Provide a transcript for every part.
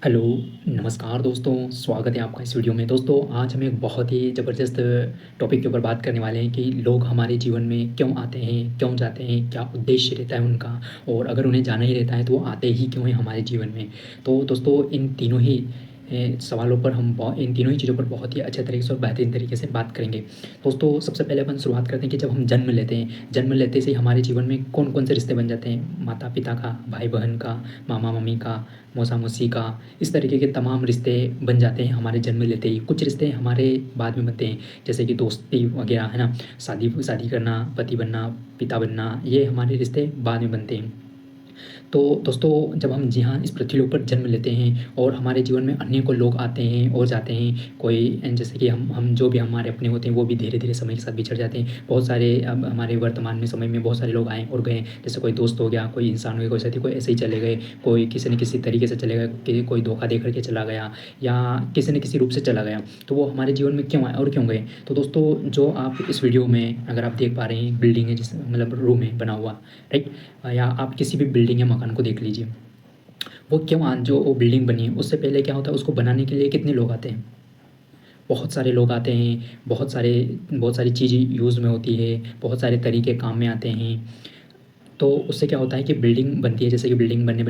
Hello, नमस्कार दोस्तों, स्वागत है आपका इस वीडियो में। दोस्तों, आज हम एक बहुत ही ज़बरदस्त टॉपिक के ऊपर बात करने वाले हैं कि लोग हमारे जीवन में क्यों आते हैं, क्यों जाते हैं, क्या उद्देश्य रहता है उनका और अगर उन्हें जाना ही रहता है तो वो आते ही क्यों हैं हमारे जीवन में। तो दोस्तों, इन तीनों ही सवालों पर इन तीनों ही चीज़ों पर बहुत ही अच्छे तरीके से और बेहतरीन तरीके से बात करेंगे। दोस्तों, सबसे पहले अपन शुरुआत करते हैं कि जब हम जन्म लेते हैं, जन्म लेते से ही हमारे जीवन में कौन-कौन से रिश्ते बन जाते हैं। माता-पिता का, भाई-बहन का, मामा-मम्मी का, मौसा-मौसी का, इस तरीके के तमाम रिश्ते बन जाते हैं हमारे जन्म लेते ही। कुछ रिश्ते हमारे बाद में बनते हैं, जैसे कि दोस्ती वगैरह, है ना? शादी शादी करना, पति बनना, पिता बनना, ये हमारे रिश्ते बाद में बनते हैं। तो दोस्तों, जब हम जी हाँ, इस पृथ्वी पर जन्म लेते हैं और हमारे जीवन में अनेकों लोग आते हैं और जाते हैं। कोई जैसे कि हम जो भी हमारे अपने होते हैं वो भी धीरे-धीरे समय के साथ बिछड़ जाते हैं। बहुत सारे अब हमारे वर्तमान में समय में बहुत सारे लोग आए और गए। जैसे कोई दोस्त हो गया, कोई इंसान हो गया, कोई साथी, कोई ऐसे ही चले गए, कोई किसी न किसी तरीके से चले गए, कि कोई धोखा दे कर के चला गया या किसी न किसी रूप से चला गया। तो वो हमारे जीवन में क्यों आए और क्यों गए? तो दोस्तों, जो आप इस वीडियो में अगर आप देख पा रहे हैं, बिल्डिंग है जिस मतलब रूम है बना हुआ, राइट? या आप किसी भी बिल्डिंग या मकान को देख लीजिए। वो क्यों जो वो बिल्डिंग बनी है, उससे पहले क्या होता है, उसको बनाने के लिए कितने लोग आते हैं? बहुत सारे लोग आते हैं, बहुत सारी चीज़ें यूज़ में होती है, बहुत सारे तरीके काम में आते हैं। तो उससे क्या होता है कि बिल्डिंग बनती है, जैसे कि बिल्डिंग बनने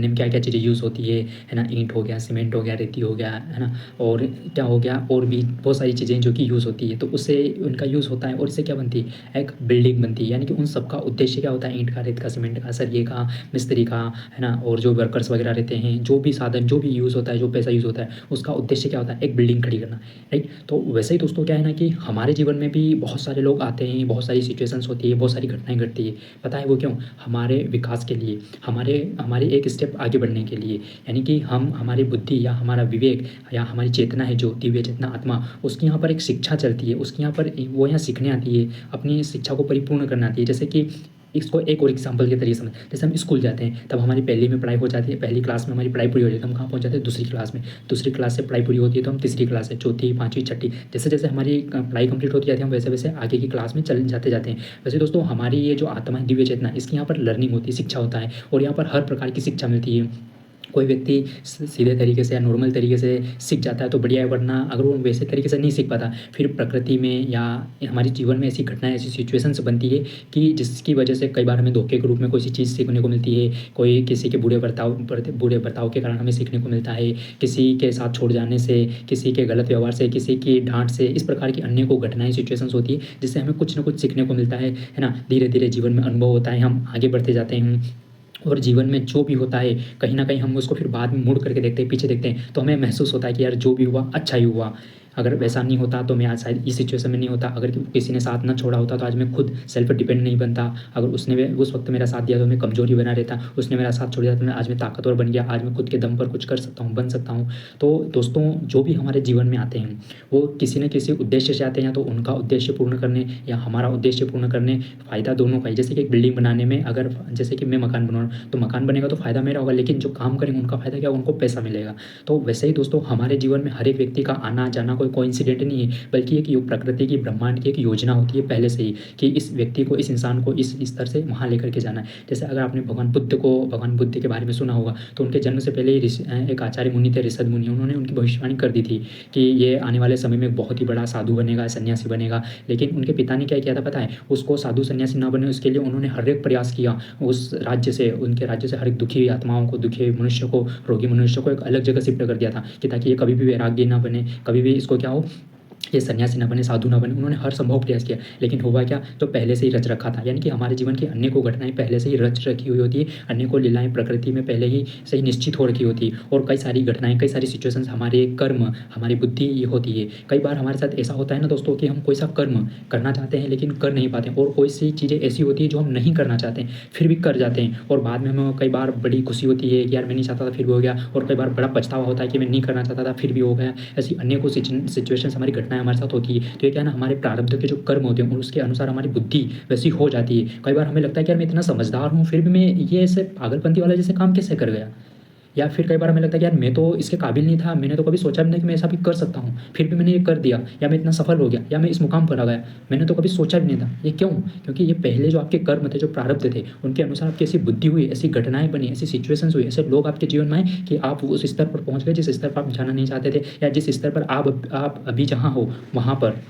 में क्या-क्या चीज़ें यूज़ होती है ना? ईंट हो गया, सीमेंट हो गया, रेती हो गया, है ना? और क्या हो गया, और भी बहुत सारी चीज़ें जो कि यूज़ होती है, तो उससे उनका यूज़ होता है और इससे क्या बनती है, एक बिल्डिंग बनती है। यानी कि उन सब का उद्देश्य क्या होता है, ईंट का, रेत का, सीमेंट का, सरिये का, मिस्त्री का, है ना? और जो वर्कर्स वगैरह रहते हैं, जो भी साधन, जो भी यूज़ होता है, जो पैसा यूज़ होता है, उसका उद्देश्य क्या होता है, एक बिल्डिंग खड़ी करना, राइट? तो वैसे ही दोस्तों क्या है ना कि हमारे जीवन में भी बहुत सारे लोग आते हैं, बहुत सारी सिचुएशंस होती है, बहुत सारी घटनाएँ घटती है। पता है वो क्यों? हमारे विकास के लिए, हमारे एक स्टेप आगे बढ़ने के लिए। यानी कि हम हमारी बुद्धि या हमारा विवेक या हमारी चेतना है, जो दिव्य चेतना आत्मा, उसकी यहाँ पर एक शिक्षा चलती है, उसकी यहाँ पर वो यहाँ सीखने आती है, अपनी शिक्षा को परिपूर्ण करने आती है। जैसे कि इसको एक और एग्ज़ाम्पल के तरीके समझ, जैसे हम स्कूल जाते हैं, तब हमारी पहली में पढ़ाई हो जाती है, पहली क्लास में हमारी पढ़ाई पूरी हो जाती है, तो हम कहाँ पहुँच जाते हैं, दूसरी क्लास में। दूसरी क्लास से पढ़ाई पूरी होती है तो हम तीसरी क्लास है, चौथी, पाँचवीं, छठी, जैसे-जैसे हमारी पढ़ाई कंप्लीट होती जाती है, हम वैसे-वैसे आगे की क्लास में चल जाते हैं। वैसे दोस्तों, हमारी ये जो आत्मा है, दिव्य चेतना, इसकी यहाँ पर लर्निंग होती है, शिक्षा होता है और यहाँ पर हर प्रकार की शिक्षा मिलती है। कोई व्यक्ति सीधे तरीके से या नॉर्मल तरीके से सीख जाता है तो बढ़िया है, वरना अगर वो वैसे तरीके से नहीं सीख पाता, फिर प्रकृति में या हमारे जीवन में ऐसी घटनाएँ, ऐसी सिचुएशंस बनती है कि जिसकी वजह से कई बार हमें धोखे के रूप में कोई सी चीज़ सीखने को मिलती है, कोई किसी के बुरे बर्ताव के कारण हमें सीखने को मिलता है, किसी के साथ छोड़ जाने से, किसी के गलत व्यवहार से, किसी की डाँट से, इस प्रकार की अन्य को घटनाएँ, सिचुएशंस होती है, जिससे हमें कुछ न कुछ सीखने को मिलता है ना? धीरे-धीरे जीवन में अनुभव होता है, हम आगे बढ़ते जाते हैं और जीवन में जो भी होता है, कहीं न कहीं हम उसको फिर बाद में मुड़ करके देखते हैं, पीछे देखते हैं, तो हमें महसूस होता है कि यार जो भी हुआ, अच्छा ही हुआ। अगर वैसा नहीं होता तो मैं आज शायद इस सिचुएशन में नहीं होता, अगर किसी ने साथ ना छोड़ा होता तो आज मैं खुद सेल्फ डिपेंड नहीं बनता, अगर उसने उस वक़्त मेरा साथ दिया तो मैं कमज़ोर ही बना रहता, उसने मेरा साथ छोड़ दिया तो आज मैं ताकतवर बन गया, आज मैं खुद के दम पर कुछ कर सकता हूँ, बन सकता हूँ। तो दोस्तों, जो भी हमारे जीवन में आते हैं, वो किसी न किसी उद्देश्य से आते हैं, या तो उनका उद्देश्य पूर्ण करने या हमारा उद्देश्य पूर्ण करने, फ़ायदा दोनों का ही। जैसे कि एक बिल्डिंग बनाने में, अगर जैसे कि मैं मकान बना रहा हूँ, तो मकान बनेगा तो फ़ायदा मेरा होगा, लेकिन जो काम करेंगे उनका फ़ायदा क्या, उनको पैसा मिलेगा। तो वैसे ही दोस्तों, हमारे जीवन में हर एक व्यक्ति का आना-जाना कोई कोइंसिडेंट नहीं है, बल्कि एक प्रकृति की, ब्रह्मांड की एक योजना होती है पहले से ही, कि इस व्यक्ति को, इस इंसान को इस स्तर से वहाँ लेकर के जाना है। जैसे अगर आपने भगवान बुद्ध के बारे में सुना होगा, तो उनके जन्म से पहले ही एक आचार्य मुनि थे, ऋषद मुनि, उन्होंने उनकी भविष्यवाणी कर दी थी कि ये आने वाले समय में बहुत ही बड़ा साधु बनेगा, सन्यासी बनेगा। लेकिन उनके पिता ने क्या किया था पता है? उसको साधु सन्यासी ना बने, उसके लिए उन्होंने हर एक प्रयास किया, उनके राज्य से हर एक दुखी आत्माओं को, दुखी मनुष्य को, रोगी मनुष्य को एक अलग जगह शिफ्ट कर दिया था, कि ताकि ये कभी भी वैरागी ना बने, कभी भी इसको क्या हो, ये सन्यासी ना बने, साधु ना बने। उन्होंने हर संभव प्रयास किया, लेकिन हुआ क्या, जो पहले से ही रच रखा था। यानी कि हमारे जीवन की अनेकों घटनाएँ पहले से ही रच रखी हुई होती है, अनेकों लीलाएँ प्रकृति में पहले ही से ही निश्चित हो रखी होती है, और कई सारी घटनाएँ, कई सारी सिचुएशंस, हमारे कर्म, हमारी बुद्धि ये होती है। कई बार हमारे साथ ऐसा होता है ना दोस्तों, कि हम कोई सा कर्म करना चाहते हैं लेकिन कर नहीं पाते, और कोई सी चीज़ें ऐसी होती है जो हम नहीं करना चाहते हैं, फिर भी कर जाते हैं, और बाद में हमें कई बार बड़ी खुशी होती है कि यार मैं नहीं चाहता था फिर भी हो गया, और कई बार बड़ा पछतावा होता है कि मैं नहीं करना चाहता था फिर भी हो गया। ऐसी अनेकों सिचुएशंस, हमारी घटनाएँ हमारे साथ होती है। तो ये क्या है ना, हमारे प्रारब्ध के जो कर्म होते हैं, और उसके अनुसार हमारी बुद्धि वैसी हो जाती है। कई बार हमें लगता है कि यार मैं इतना समझदार हूँ, फिर भी मैं ये ऐसे पागलपंती वाला जैसे काम कैसे कर गया? या फिर कई बार हमें लगता है कि यार मैं तो इसके काबिल नहीं था, मैंने तो कभी सोचा भी नहीं कि मैं ऐसा भी कर सकता हूँ, फिर भी मैंने ये कर दिया, या मैं इतना सफल हो गया, या मैं इस मुकाम पर आ गया, मैंने तो कभी सोचा भी नहीं था। ये क्यों? क्योंकि ये पहले जो आपके कर्म थे, जो प्रारब्ध थे, उनके अनुसार आपकी ऐसी बुद्धि हुई, ऐसी घटनाएँ बनी, ऐसी सिचुएशंस हुई, ऐसे लोग आपके जीवन में आए कि आप उस स्तर पर पहुँच गए जिस स्तर पर आप जाना नहीं चाहते थे, या जिस स्तर पर आप अभी जहाँ हो वहाँ पर।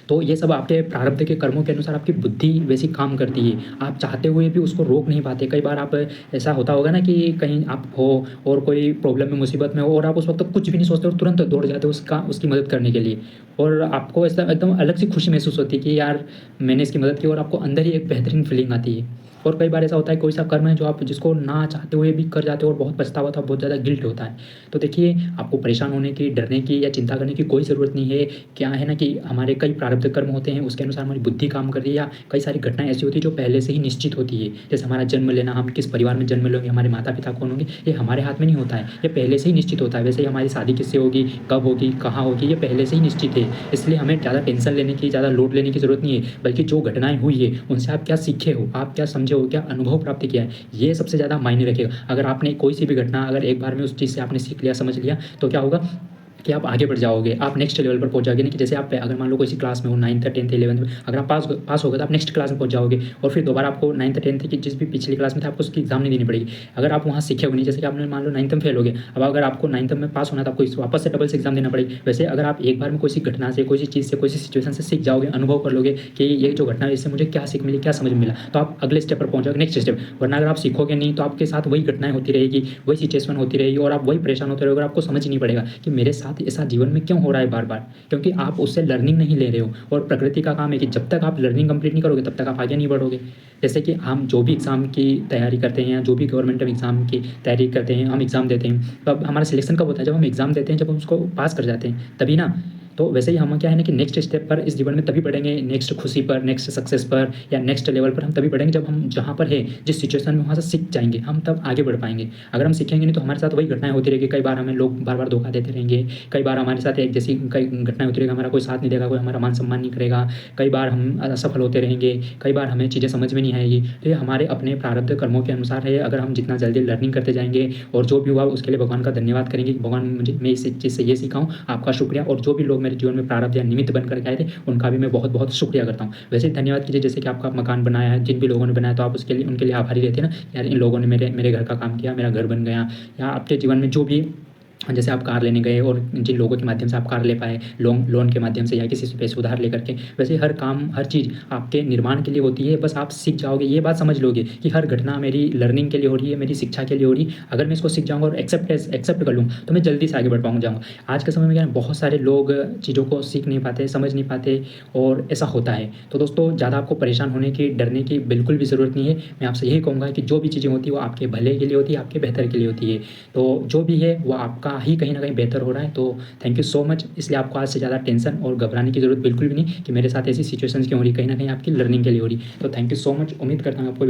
तो ये सब आपके प्रारब्ध के कर्मों के अनुसार आपकी बुद्धि वैसी काम करती है। आप चाहते हुए भी उसको रोक नहीं पाते। कई बार आप ऐसा होता होगा ना कि कहीं आप हो और कोई प्रॉब्लम में, मुसीबत में हो, और आप उस वक़्त कुछ भी नहीं सोचते और तुरंत दौड़ जाते हो उसकी मदद करने के लिए। और आपको ऐसा एकदम अलग सी खुशी महसूस होती है कि यार मैंने इसकी मदद की, और आपको अंदर ही एक बेहतरीन फीलिंग आती है। और कई बार ऐसा होता है कोई सा कर्म है जो आप जिसको ना चाहते हुए भी कर जाते हो और बहुत पछतावा होता है, बहुत ज़्यादा गिल्ट होता है। तो देखिए, आपको परेशान होने की, डरने की या चिंता करने की कोई ज़रूरत नहीं है। क्या है ना कि हमारे कई प्रारब्ध कर्म होते हैं, उसके अनुसार हमारी बुद्धि काम कर रही है, या कई सारी घटनाएँ ऐसी होती हैं जो पहले से ही निश्चित होती है। जैसे हमारा जन्म लेना, हम किस परिवार में जन्म लेंगे, हमारे माता-पिता कौन होंगे, ये हमारे हाथ में नहीं होता है, ये पहले से ही निश्चित होता है। वैसे ही हमारी शादी किससे होगी, कब होगी, कहाँ होगी, ये पहले से ही निश्चित है। इसलिए हमें ज़्यादा टेंशन लेने की, ज़्यादा लोड लेने की ज़रूरत नहीं है, बल्कि जो घटनाएँ हुई है, उनसे आप क्या सीखे हो, आप क्या समझे हो, क्या अनुभव प्राप्त किया है, ये सबसे ज़्यादा मायने रखेगा। अगर आपने कोई सी भी घटना, अगर एक बार में उस चीज़ से आपने सीख लिया, समझ लिया, तो क्या होगा कि आप आगे बढ़ जाओगे, आप नेक्स्ट लेवल पर पहुँच जाओगे। नहीं कि जैसे आप अगर मान लो किसी क्लास में हो, 9th, 10th, 11th में, अगर आप पास हो गए तो आप नेक्स्ट क्लास में पहुँच जाओगे, और फिर दोबारा आपको 9th, 10th की जिस भी पिछली क्लास में थे, आपको उसकी एग्ज़ाम नहीं देनी पड़ेगी। अगर आप वहाँ सीखे हो नहीं, जैसे कि आपने मान लो 9th में फेल हो गए, अब अगर आपको 9th में पास होना है तो आपको वापस से डबल से एग्ज़ाम देना पड़ेगी। वैसे अगर आप एक बार में कोई सी घटना से, कोई सी चीज़ से, कोई सी सिचुएशन से सीख जाओगे, अनुभव कर लोगे कि ये जो घटना है इससे मुझे क्या सीख मिली, क्या समझ में मिला, तो आप अगले स्टेप पर पहुँच जाओगे, नेक्स्ट स्टेप। वरना अगर आप सीखोगे नहीं तो आपके साथ वही घटनाएँ होती रहेगी, वही सिचुएशन होती रहेगी, और आप वही परेशान होते रहोगे, और आपको समझ ही नहीं पड़ेगा कि मेरे साथ ऐसा जीवन में क्यों हो रहा है बार-बार। क्योंकि आप उससे लर्निंग नहीं ले रहे हो, और प्रकृति का काम है कि जब तक आप लर्निंग कंप्लीट नहीं करोगे तब तक आप आगे नहीं बढ़ोगे। जैसे कि हम जो भी एग्ज़ाम की तैयारी करते हैं, या जो भी गवर्नमेंट एग्ज़ाम की तैयारी करते हैं, हम एग्ज़ाम देते हैं, तो अब हमारा सिलेक्शन कब होता है? जब हम एग्ज़ाम देते हैं, जब हम उसको पास कर जाते हैं, तभी ना। तो वैसे ही हम क्या है ना कि नेक्स्ट स्टेप पर इस जीवन में तभी बढ़ेंगे, नेक्स्ट खुशी पर, नेक्स्ट सक्सेस पर, या नेक्स्ट लेवल पर हम तभी बढ़ेंगे जब हम जहाँ पर है, जिस सिचुएशन में, वहाँ से सीख जाएँगे, हम तब आगे बढ़ पाएँगे। अगर हम सीखेंगे नहीं तो हमारे साथ वही घटनाएँ होती रहेगी। कई बार हमें लोग बार-बार धोखा देते रहेंगे, कई बार हमारे साथ एक जैसी कई घटनाएँ होती रहेगी, हमारा कोई साथ नहीं देगा, कोई हमारा मान-सम्मान नहीं करेगा, कई बार हम असफल होते रहेंगे, कई बार हमें चीज़ें समझ में नहीं आएगी। तो ये हमारे अपने प्रारब्ध कर्मों के अनुसार है। अगर हम जितना जल्दी लर्निंग करते जाएँगे, और जो भी हुआ उसके लिए भगवान का धन्यवाद करेंगे कि भगवान मुझे, मैं इस चीज़ से ये सीखा हूँ, आपका शुक्रिया। और जो भी लोग मेरे जीवन में प्रारब्ध या निमित्त बनकर के आए थे, उनका भी मैं बहुत-बहुत शुक्रिया करता हूँ। वैसे ही धन्यवाद कीजिए, जैसे कि आपका मकान बनाया है, जिन भी लोगों ने बनाया, तो आप उसके लिए, उनके लिए आभारी रहते हैं ना, यार इन लोगों ने मेरे मेरे घर का काम किया, मेरा घर बन गया। या आपके जीवन में जो भी, जैसे आप कार लेने गए और जिन लोगों के माध्यम से आप कार ले पाए, लोन के माध्यम से, या किसी से पैसे उधार लेकर के, वैसे हर काम, हर चीज़ आपके निर्माण के लिए होती है। बस आप सीख जाओगे, ये बात समझ लोगे कि हर घटना मेरी लर्निंग के लिए हो रही है, मेरी शिक्षा के लिए हो रही है। अगर मैं इसको सीख जाऊँगा और एक्सेप्ट कर लूँ, तो मैं जल्दी से आगे बढ़ जाऊँगा। आज के समय में क्या है, बहुत सारे लोग चीज़ों को सीख नहीं पाते, समझ नहीं पाते, और ऐसा होता है। तो दोस्तों, ज़्यादा आपको परेशान होने की, डरने की बिल्कुल भी ज़रूरत नहीं है। मैं आपसे यही कहूँगा कि जो भी चीज़ें होती हैं वो आपके भले के लिए होती है, आपके बेहतर के लिए होती है। तो जो भी है वो आपका ही कहीं न कहीं बेहतर हो रहा है। तो थैंक यू सो मच। इसलिए आपको आज से ज़्यादा टेंशन और घबराने की ज़रूरत बिल्कुल भी नहीं कि मेरे साथ ऐसी सिचुएशंस क्यों हो रही है, कहीं न कहीं आपकी लर्निंग के लिए हो रही है। तो थैंक यू सो मच। उम्मीद करता हूँ आपको